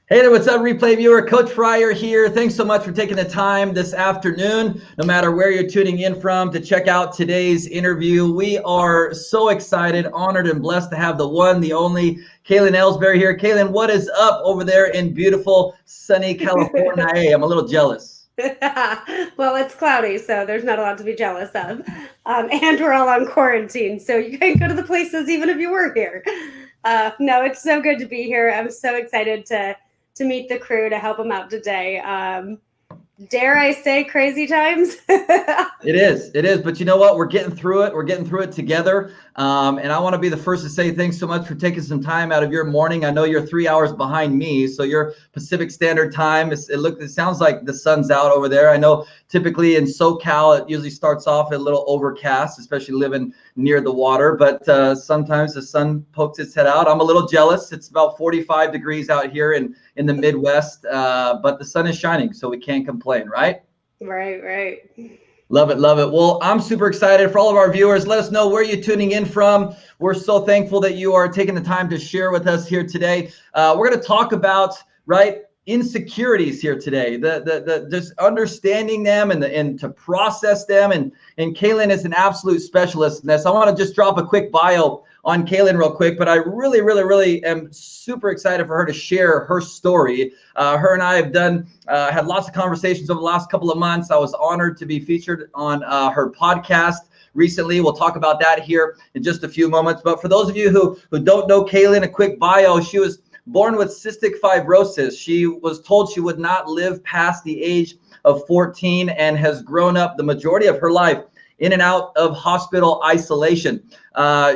Hey there, what's up, replay viewer? Coach Fryer here. Thanks so much for taking the time this afternoon, no matter where you're tuning in from, to check out today's interview. We are so excited, honored, and blessed to have the one, the only Klyn Elsbury here. Klyn, what is up over there in beautiful, sunny California? Hey, I'm a little jealous. Well, it's cloudy, so there's not a lot to be jealous of. And we're all on quarantine, so you can't go to the places even if you were here. No, it's so good to be here. I'm so excited to meet the crew, to help them out today. Dare I say crazy times? It is. But you know what? We're getting through it. We're getting through it together. And I want to be the first to say thanks so much for taking some time out of your morning. I know you're 3 hours behind me, so your Pacific Standard Time. It sounds like the sun's out over there. I know typically in SoCal, it usually starts off a little overcast, especially living near the water. But sometimes the sun pokes its head out. I'm a little jealous. It's about 45 degrees out here in the Midwest, but the sun is shining, so we can't complain, right? Right. Love it. Well, I'm super excited. For all of our viewers, let us know where you're tuning in from. We're so thankful that you are taking the time to share with us here today. We're going to talk about, insecurities here today. The just understanding them and to process them. And Klyn is an absolute specialist in this. I want to just drop a quick bio on Klyn real quick, but I really am super excited for her to share her story. Her and I have had lots of conversations over the last couple of months. I was honored to be featured on her podcast recently. We'll talk about that here in just a few moments. But for those of you who don't know Klyn, a quick bio: she was born with cystic fibrosis. She was told she would not live past the age of 14 and has grown up the majority of her life in and out of hospital isolation.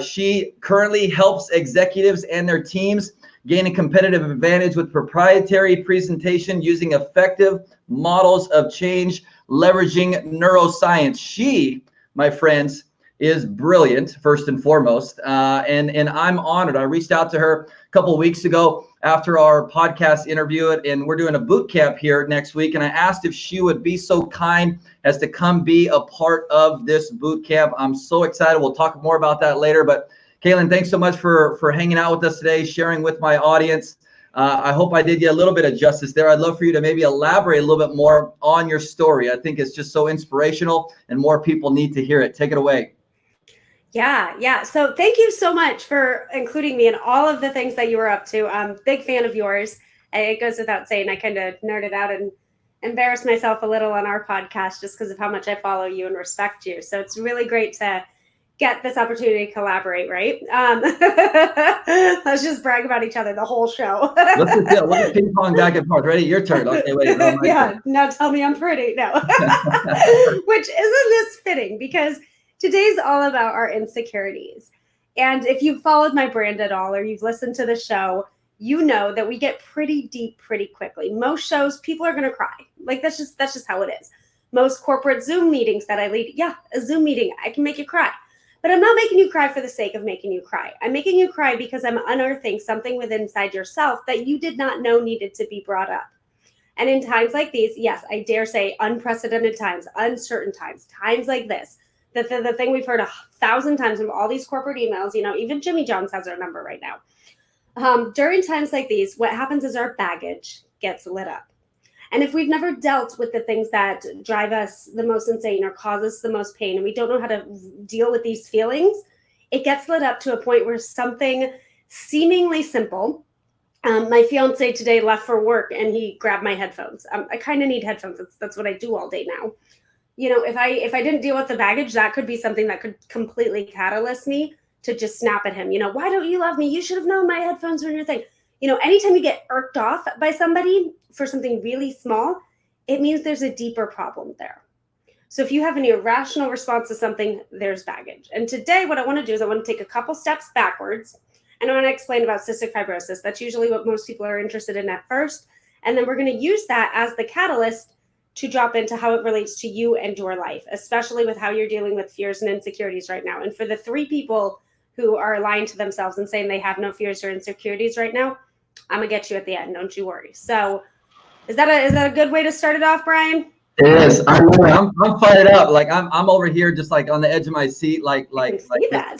She currently helps executives and their teams gain a competitive advantage with proprietary presentation using effective models of change, leveraging neuroscience. She, my friends, is brilliant, first and foremost, and I'm honored. I reached out to her a couple of weeks ago after our podcast interview, and we're doing a boot camp here next week, and I asked if she would be so kind as to come be a part of this boot camp. I'm so excited. We'll talk more about that later, but Klyn, thanks so much for hanging out with us today, sharing with my audience. I hope I did you a little bit of justice there. I'd love for you to maybe elaborate a little bit more on your story. I think it's just so inspirational, and more people need to hear it. Take it away. Yeah. So thank you so much for including me in all of the things that you were up to. I'm a big fan of yours. It goes without saying, I kind of nerded out and embarrassed myself a little on our podcast just because of how much I follow you and respect you. So it's really great to get this opportunity to collaborate, right? Let's just brag about each other the whole show. Let's ping pong back and forth. Ready? Your turn. Okay, wait. Yeah, now tell me I'm pretty. No. Which isn't this fitting, because today's all about our insecurities. And if you've followed my brand at all, or you've listened to the show, you know that we get pretty deep pretty quickly. Most shows, people are going to cry. Like, that's just how it is. Most corporate Zoom meetings that I lead, a Zoom meeting, I can make you cry. But I'm not making you cry for the sake of making you cry. I'm making you cry because I'm unearthing something within inside yourself that you did not know needed to be brought up. And in times like these, yes, I dare say unprecedented times, uncertain times, times like this, the thing we've heard 1,000 times from all these corporate emails, even Jimmy Jones has our number right now. During times like these, what happens is our baggage gets lit up. And if we've never dealt with the things that drive us the most insane or cause us the most pain, and we don't know how to deal with these feelings, it gets lit up to a point where something seemingly simple. My fiance today left for work and he grabbed my headphones. I kind of need headphones. That's what I do all day now. If I didn't deal with the baggage, that could be something that could completely catalyst me to just snap at him. Why don't you love me? You should have known my headphones were in your thing. Anytime you get irked off by somebody for something really small, it means there's a deeper problem there. So if you have an irrational response to something, there's baggage. And today what I want to do is I want to take a couple steps backwards, and I want to explain about cystic fibrosis. That's usually what most people are interested in at first. And then we're going to use that as the catalyst to drop into how it relates to you and your life, especially with how you're dealing with fears and insecurities right now. And for the 3 people who are lying to themselves and saying they have no fears or insecurities right now, I'm gonna get you at the end. Don't you worry. So, is that a good way to start it off, Brian? It is. I'm fired up. Like I'm over here, just like on the edge of my seat. Like that.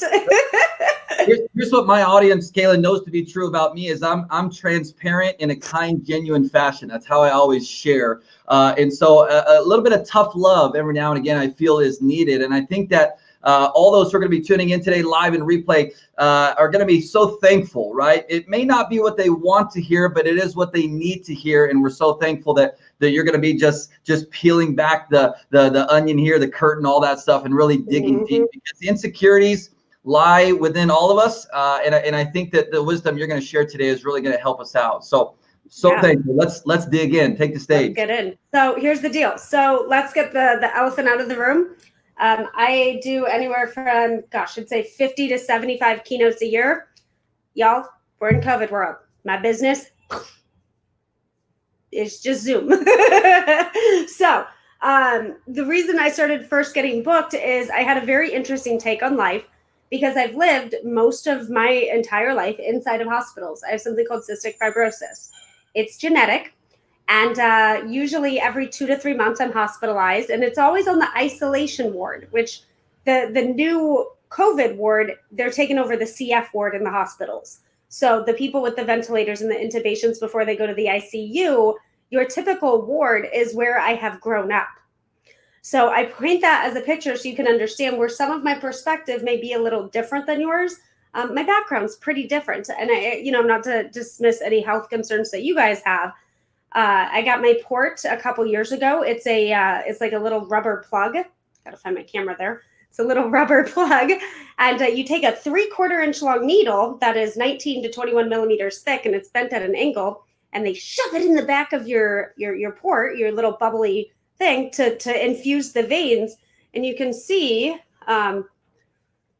Here's what my audience, Kaylin, knows to be true about me is I'm transparent in a kind, genuine fashion. That's how I always share. And so a little bit of tough love every now and again I feel is needed. And I think that all those who are going to be tuning in today live and replay are going to be so thankful, right? It may not be what they want to hear, but it is what they need to hear. And we're so thankful that you're going to be just peeling back the onion here, the curtain, all that stuff, and really digging deep, because the insecurities lie within all of us. And I think that the wisdom you're going to share today is really going to help us out. So thankful. Let's dig in. Take the stage. Let's get in. So here's the deal. So let's get the elephant out of the room. I do anywhere from, I'd say 50 to 75 keynotes a year. Y'all, we're in COVID world. My business is just Zoom. So the reason I started first getting booked is I had a very interesting take on life, because I've lived most of my entire life inside of hospitals. I have something called cystic fibrosis. It's genetic. And usually every 2 to 3 months I'm hospitalized, and it's always on the isolation ward, which the new COVID ward, they're taking over the CF ward in the hospitals. So the people with the ventilators and the intubations before they go to the ICU, your typical ward is where I have grown up. So I paint that as a picture so you can understand where some of my perspective may be a little different than yours. My background's pretty different. And not to dismiss any health concerns that you guys have. I got my port a couple years ago. It's like a little rubber plug. Gotta find my camera there. It's a little rubber plug. And you take a 3/4 inch long needle that is 19 to 21 millimeters thick, and it's bent at an angle, and they shove it in the back of your port, your little bubbly thing to infuse the veins. And you can see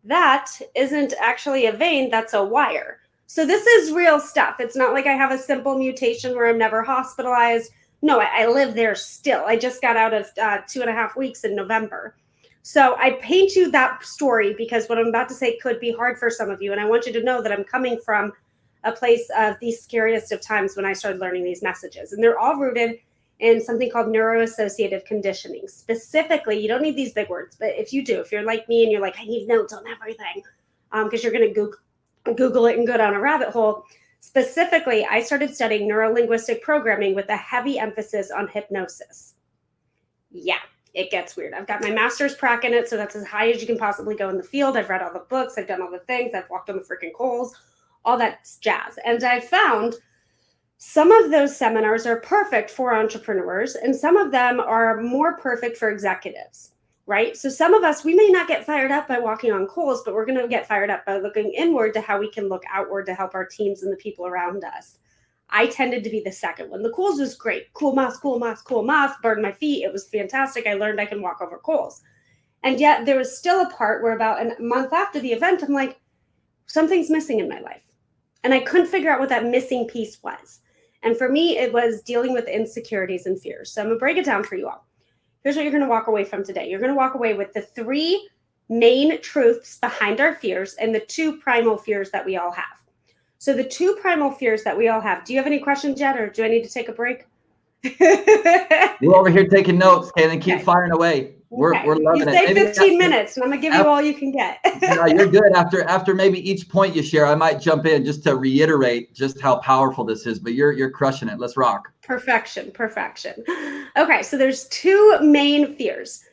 that isn't actually a vein, that's a wire. So this is real stuff. It's not like I have a simple mutation where I'm never hospitalized. No, I live there still. I just got out of 2.5 weeks in November. So I paint you that story because what I'm about to say could be hard for some of you. And I want you to know that I'm coming from a place of the scariest of times when I started learning these messages. And they're all rooted in something called neuroassociative conditioning. Specifically, you don't need these big words, but if you do, if you're like me and you're like, I need notes on everything, because you're going to Google it and go down a rabbit hole. Specifically, I started studying neurolinguistic programming with a heavy emphasis on hypnosis. Yeah, it gets weird. I've got my master's prac in it, so that's as high as you can possibly go in the field. I've read all the books. I've done all the things. I've walked on the freaking coals, all that jazz. And I found some of those seminars are perfect for entrepreneurs, and some of them are more perfect for executives. Right? So some of us, we may not get fired up by walking on coals, but we're going to get fired up by looking inward to how we can look outward to help our teams and the people around us. I tended to be the second one. The coals was great. Cool moss, burned my feet. It was fantastic. I learned I can walk over coals. And yet there was still a part where about a month after the event, I'm like, something's missing in my life. And I couldn't figure out what that missing piece was. And for me, it was dealing with insecurities and fears. So I'm going to break it down for you all. Here's what you're going to walk away from today. You're going to walk away with the 3 main truths behind our fears and the 2 primal fears that we all have. So the 2 primal fears that we all have. Do you have any questions yet, or do I need to take a break? We're over here taking notes, Kaylin. Keep firing away. We're loving it. You say 15 minutes, and I'm going to give you all you can get. No, you're good. After maybe each point you share, I might jump in just to reiterate just how powerful this is. But you're crushing it. Let's rock. Perfection. Okay, so there's 2 main fears.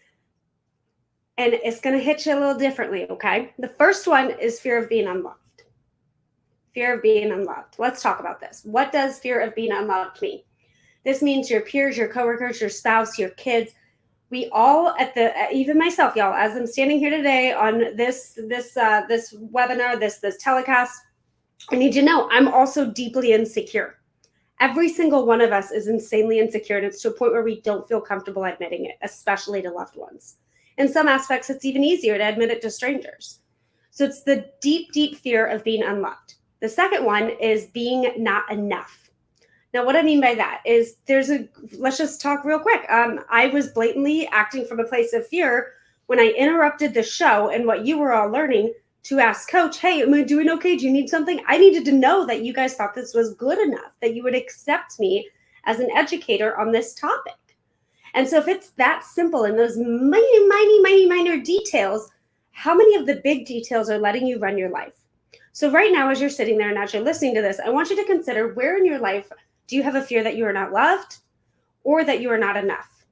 And it's going to hit you a little differently, okay? The first one is fear of being unloved. Fear of being unloved. Let's talk about this. What does fear of being unloved mean? This means your peers, your coworkers, your spouse, your kids. We all even myself, y'all, as I'm standing here today on this webinar, this telecast, I need you to know I'm also deeply insecure. Every single one of us is insanely insecure, and it's to a point where we don't feel comfortable admitting it, especially to loved ones. In some aspects, it's even easier to admit it to strangers. So it's the deep, deep fear of being unloved. The second one is being not enough. Now, what I mean by that is let's just talk real quick. I was blatantly acting from a place of fear when I interrupted the show and what you were all learning to ask Coach, hey, am I doing okay? Do you need something? I needed to know that you guys thought this was good enough, that you would accept me as an educator on this topic. And so if it's that simple in those minor details, how many of the big details are letting you run your life? So right now, as you're sitting there and as you're listening to this, I want you to consider, where in your life do you have a fear that you are not loved or that you are not enough?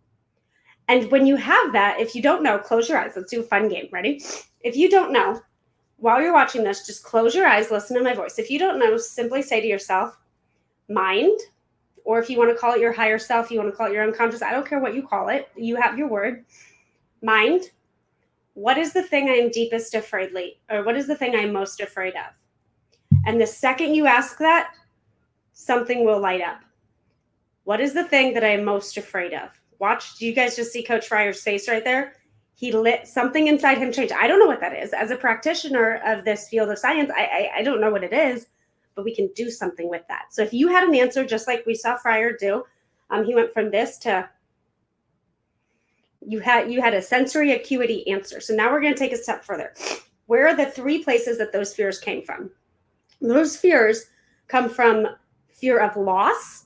And when you have that, if you don't know, close your eyes. Let's do a fun game. Ready? If you don't know, while you're watching this, just close your eyes, listen to my voice. If you don't know, simply say to yourself, mind, or if you want to call it your higher self, you want to call it your unconscious, I don't care what you call it. You have your word. Mind, what is the thing I am deepest afraid of? Or what is the thing I'm most afraid of? And the second you ask that, something will light up. What is the thing that I am most afraid of? Watch, do you guys just see Coach Fryer's face right there? He lit something inside him change. I don't know what that is. As a practitioner of this field of science, I don't know what it is, but we can do something with that. So if you had an answer, just like we saw Fryer do, he went from this to, you had a sensory acuity answer. So now we're going to take a step further. Where are the 3 places that those fears came from? Those fears come from fear of loss,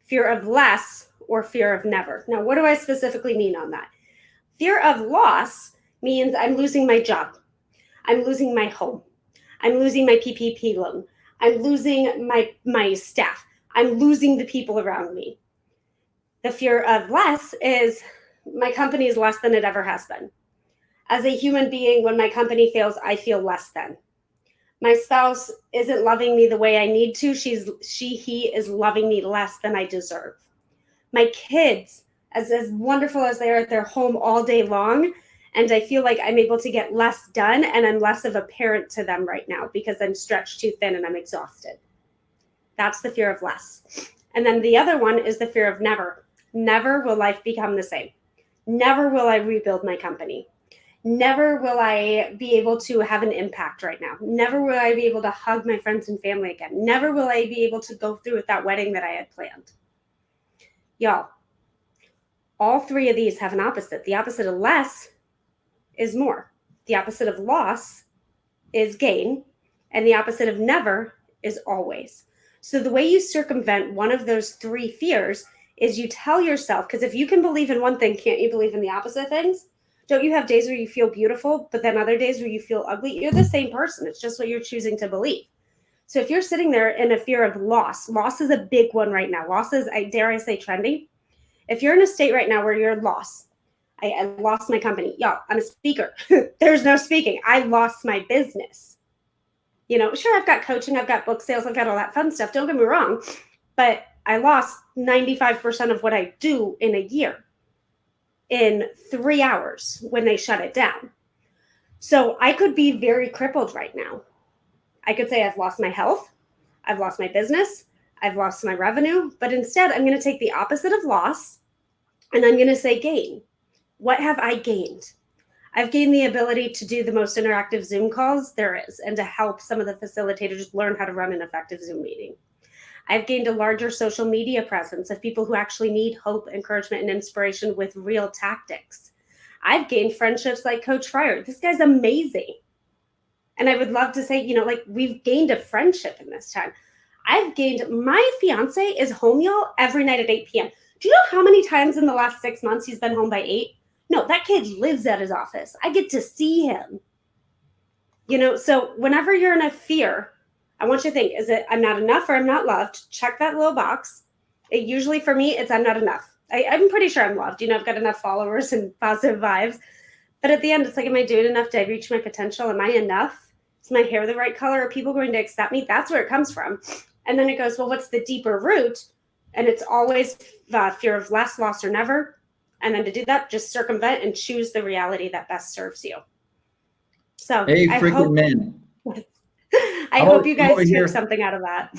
fear of less, or fear of never. Now, what do I specifically mean on that? Fear of loss means I'm losing my job. I'm losing my home. I'm losing my PPP loan. I'm losing my staff. I'm losing the people around me. The fear of less is my company is less than it ever has been. As a human being, when my company fails, I feel less than. My spouse isn't loving me the way I need to. He is loving me less than I deserve. My kids, as wonderful as they are at their home all day long, and I feel like I'm able to get less done, and I'm less of a parent to them right now because I'm stretched too thin and I'm exhausted. That's the fear of less. And then the other one is the fear of never. Never will life become the same. Never will I rebuild my company. Never will I be able to have an impact right now. Never will I be able to hug my friends and family again. Never will I be able to go through with that wedding that I had planned. Y'all, all 3 of these have an opposite. The opposite of less is more. The opposite of loss is gain. And the opposite of never is always. So the way you circumvent one of those 3 fears is you tell yourself, because if you can believe in one thing, can't you believe in the opposite things? Don't you have days where you feel beautiful, but then other days where you feel ugly? You're the same person. It's just what you're choosing to believe. So if you're sitting there in a fear of loss is a big one right now. Loss is, dare I say, trendy. If you're in a state right now where you're lost, I lost my company. Y'all, I'm a speaker. There's no speaking. I lost my business. You know, sure, I've got coaching, I've got book sales, I've got all that fun stuff. Don't get me wrong. But I lost 95% of what I do in a year in 3 hours when they shut it down. So I could be very crippled right now. I could say I've lost my health, I've lost my business, I've lost my revenue, but instead I'm going to take the opposite of loss and I'm going to say gain. What have I gained? I've gained the ability to do the most interactive Zoom calls there is and to help some of the facilitators learn how to run an effective Zoom meeting. I've gained a larger social media presence of people who actually need hope, encouragement, and inspiration with real tactics. I've gained friendships like Coach Fryer. This guy's amazing. And I would love to say, you know, like we've gained a friendship in this time. I've gained, my fiance is home, y'all, every night at 8 p.m. Do you know how many times in the last 6 months he's been home by 8? No, that kid lives at his office. I get to see him. You know, so whenever you're in a fear, I want you to think, is it I'm not enough or I'm not loved? Check that little box. Usually for me, it's I'm not enough. I'm pretty sure I'm loved. You know, I've got enough followers and positive vibes. But at the end, it's like, am I doing enough? Did I reach my potential? Am I enough? Is my hair the right color? Are people going to accept me? That's where it comes from. And then it goes, well, what's the deeper root? And it's always fear of less, loss, or never. And then to do that, just circumvent and choose the reality that best serves you. So Hey, freaking man. I hope you guys took something out of that.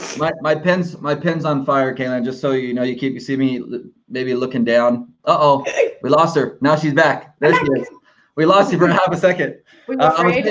My pen's on fire, Klyn. Just so you know, you see me maybe looking down. We lost her. Now she's back. There she is. We lost you for half a second. We were afraid.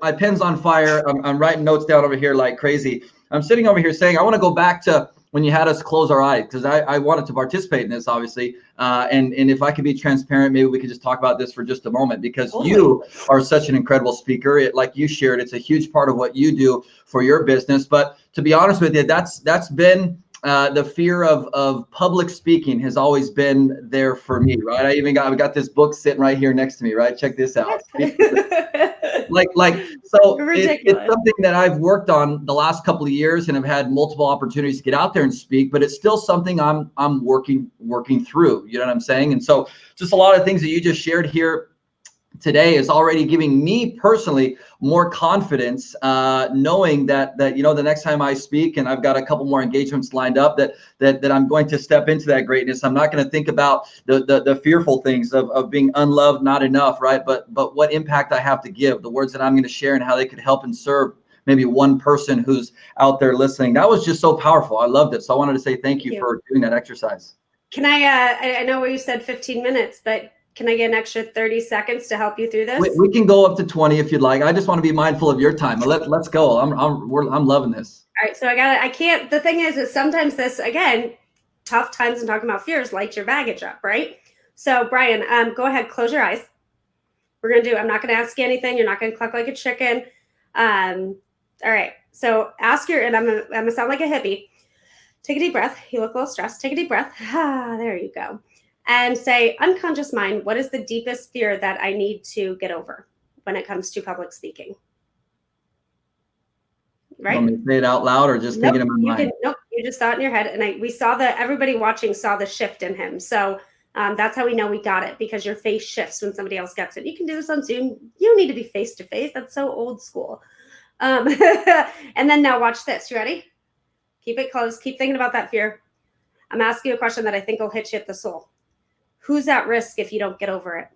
My pen's on fire. I'm writing notes down over here like crazy. I'm sitting over here saying I want to go back to when you had us close our eyes, because I wanted to participate in this, obviously. And if I could be transparent, maybe we could just talk about this for just a moment, because you are such an incredible speaker. Like you shared, it's a huge part of what you do for your business. But to be honest with you, that's been the fear of public speaking has always been there for me, right? I've got this book sitting right here next to me, right? Check this out. So it's something that I've worked on the last couple of years and have had multiple opportunities to get out there and speak, but it's still something I'm working through, you know what I'm saying? And so just a lot of things that you just shared here today is already giving me personally more confidence, knowing that you know, the next time I speak, and I've got a couple more engagements lined up, that I'm going to step into that greatness. I'm not going to think about the fearful things of being unloved, not enough, right? But what impact I have to give, the words that I'm going to share, and how they could help and serve maybe one person who's out there listening. That was just so powerful. I loved it. So I wanted to say thank you for doing that exercise. Can I know you said 15 minutes, but can I get an extra 30 seconds to help you through this? We can go up to 20 if you'd like. I just want to be mindful of your time. Let's go. I'm loving this. All right. So I can't, the thing is sometimes this, again, tough times and talking about fears lights your baggage up, right? So Brian, go ahead, close your eyes. I'm not going to ask you anything. You're not going to cluck like a chicken. All right. So and I'm going to sound like a hippie. Take a deep breath. You look a little stressed. Take a deep breath. There you go. And say, unconscious mind, what is the deepest fear that I need to get over when it comes to public speaking? Right? You want me to say it out loud or just thinking in my mind? You just saw it in your head. And we saw everybody watching saw the shift in him. So that's how we know we got it, because your face shifts when somebody else gets it. You can do this on Zoom. You don't need to be face to face. That's so old school. And then now watch this. You ready? Keep it close. Keep thinking about that fear. I'm asking you a question that I think will hit you at the soul. Who's at risk if you don't get over it?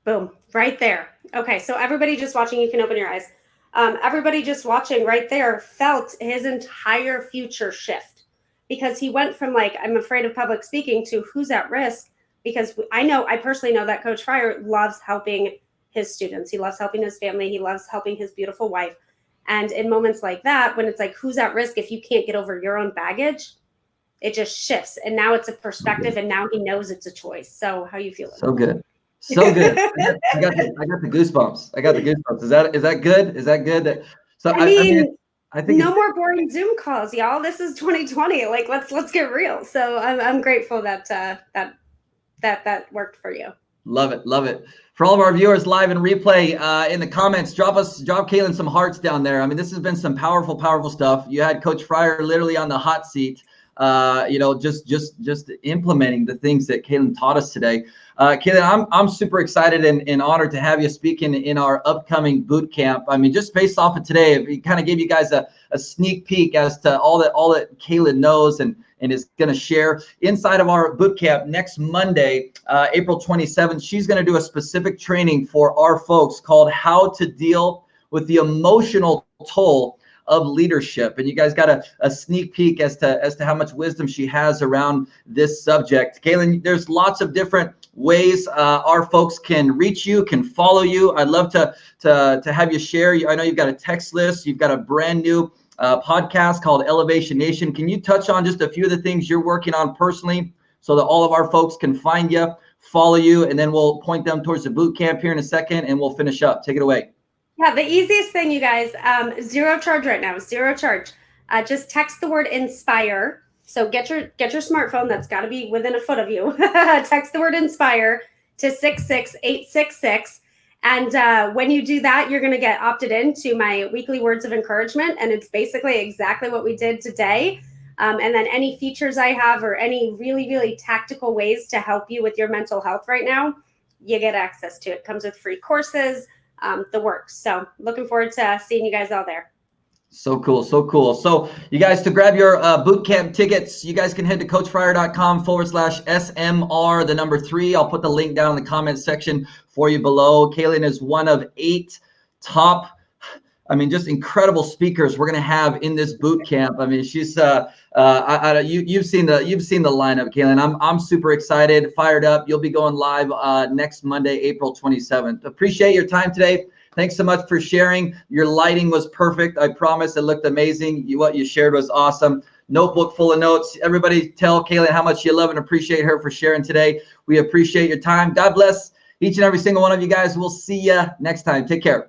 Boom, right there. Okay, so everybody just watching, you can open your eyes. Everybody just watching right there felt his entire future shift, because he went from like, I'm afraid of public speaking, to who's at risk, because I personally know that Coach Fryer loves helping his students. He loves helping his family. He loves helping his beautiful wife. And in moments like that, when it's like, who's at risk if you can't get over your own baggage, it just shifts. And now it's a perspective, and now he knows it's a choice. So how you feeling? So good. So good. I got the goosebumps. I got the goosebumps. Is that good? Is that good? So I think no more boring Zoom calls, y'all. This is 2020. Like let's get real. So I'm grateful that that worked for you. Love it. Love it. For all of our viewers live and replay, in the comments, drop Kaylin some hearts down there. I mean, this has been some powerful, powerful stuff. You had Coach Fryer literally on the hot seat, you know, just implementing the things that Kaylin taught us today. Kaylin, I'm super excited and honored to have you speaking in our upcoming boot camp. I mean, just based off of today, we kind of gave you guys a sneak peek as to all that Kaylin knows and is going to share inside of our boot camp next Monday, April 27th. She's going to do a specific training for our folks called How to Deal with the Emotional Toll of Leadership. And you guys got a sneak peek as to how much wisdom she has around this subject. Kaylin, there's lots of different ways our folks can reach you, can follow you. I'd love to have you share. I know you've got a text list. You've got a brand new podcast called Elevation Nation. Can you touch on just a few of the things you're working on personally so that all of our folks can find you, follow you, and then we'll point them towards the boot camp here in a second and we'll finish up. Take it away. Yeah, the easiest thing, you guys, zero charge right now, zero charge. Just text the word INSPIRE. So get your smartphone, that's got to be within a foot of you. Text the word INSPIRE to 66866. And when you do that, you're going to get opted into my weekly words of encouragement. And it's basically exactly what we did today. And then any features I have or any really, really tactical ways to help you with your mental health right now, you get access to it. Comes with free courses, the works. So looking forward to seeing you guys all there. So cool. So cool. So you guys, to grab your boot camp tickets, you guys can head to coachfryer.com/SMR, the number 3. I'll put the link down in the comment section for you below. Kaylin is one of 8 top, just incredible speakers we're going to have in this boot camp. I mean, she's you've seen the lineup, Kaylin. I'm super excited, fired up. You'll be going live next Monday, April 27th. Appreciate your time today. Thanks so much for sharing. Your lighting was perfect. I promise it looked amazing. What you shared was awesome. Notebook full of notes. Everybody tell Kaylin how much you love and appreciate her for sharing today. We appreciate your time. God bless each and every single one of you guys. We'll see you next time. Take care.